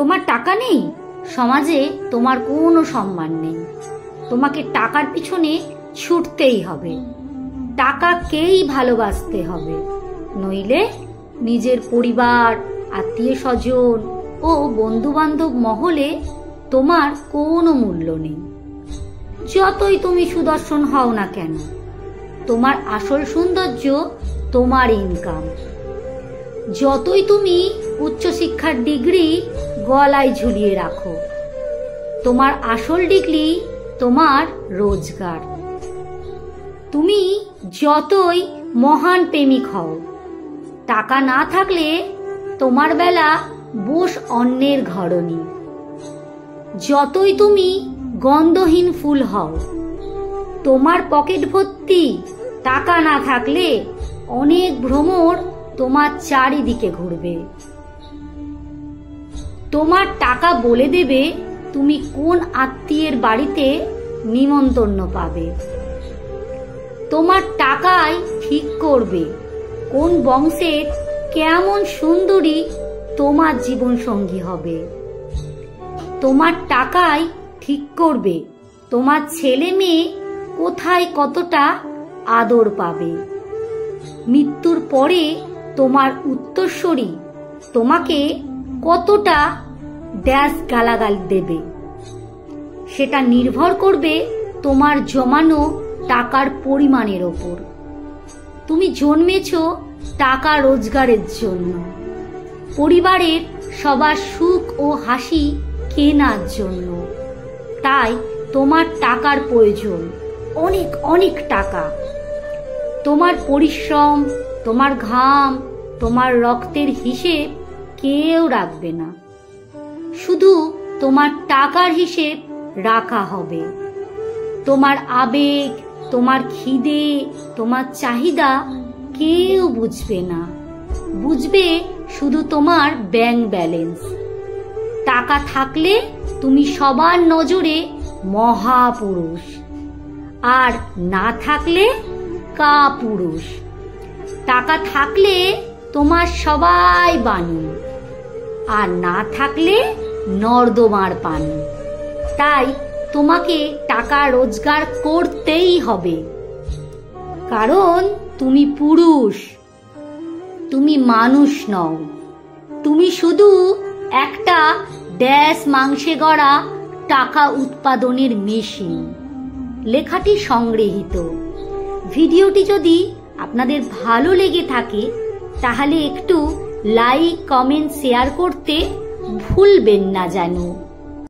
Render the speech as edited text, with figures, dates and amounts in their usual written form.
তোমার টাকা নেই, সমাজে তোমার কোনো সম্মান নেই। তোমাকে টাকার পিছনে ছুটতেই হবে, টাকাকেই ভালোবাসতে হবে, নইলে নিজের পরিবার, আত্মীয় স্বজন ও বন্ধু বান্ধব মহলে তোমার কোনো মূল্য নেই। যতই তুমি সুদর্শন হও না কেন, তোমার আসল সৌন্দর্য তোমার ইনকাম। যতই তুমি উচ্চশিক্ষার ডিগ্রি গলায় ঝুলিয়ে রাখো, তোমার আসল ডিগ্রি তোমার রোজগার। তুমি যতই মহান প্রেমিক হও, টাকা না থাকলে তোমার বেলা বোস অন্যের ঘরণী। যতই তুমি গন্ধহীন ফুল হও, তোমার পকেট ভর্তি টাকা না থাকলে অনেক ভ্রমর তোমার চারিদিকে ঘুরবে। তোমার টাকা বলে দেবে তুমি কোন আত্মীয়ের বাড়িতে নিমন্ত্রণ পাবে। তোমার টাকাই ঠিক করবে কোন বংশের কেমন সুন্দরী তোমার জীবন সঙ্গী হবে। তোমার টাকাই ঠিক করবে তোমার ছেলে মেয়ে কোথায় কতটা আদর পাবে। মৃত্যুর পরে তোমার উত্তরসূরি তোমাকে কতটা ড্যাশ গালাগাল দেবে, সেটা নির্ভর করবে তোমার জমানো টাকার পরিমাণের ওপর। তুমি জন্মেছ টাকা রোজগারের জন্য, পরিবারের সবার সুখ ও হাসি কেনার জন্য। তাই তোমার টাকার প্রয়োজন, অনেক অনেক টাকা। তোমার পরিশ্রম, তোমার ঘাম, তোমার রক্তের হিসেব কেউ রাখবে না, শুধু তোমার টাকার হিসেব রাখা হবে। তোমার আবেগ, তোমার খিদে, তোমার চাহিদা কেউ বুঝবে না, বুঝবে শুধু তোমার ব্যাংক ব্যালেন্স। টাকা থাকলে তুমি সবার নজরে মহাপুরুষ, আর না থাকলে কাপুরুষ। টাকা থাকলে তোমার সবাই বানু, আর না থাকলে নর্দমার পানি। তাই তোমাকে টাকা রোজগার করতেই হবে, কারণ তুমি পুরুষ, তুমি মানুষ নও। তুমি শুধু একটা ড্যাশ মাংসে গড়া টাকা উৎপাদনের মেশিন। লেখাটি সংগৃহীত। ভিডিওটি যদি আপনাদের ভালো লেগে থাকে তাহলে একটু লাইক, কমেন্ট, শেয়ার করতে ভুলবেন না যেন।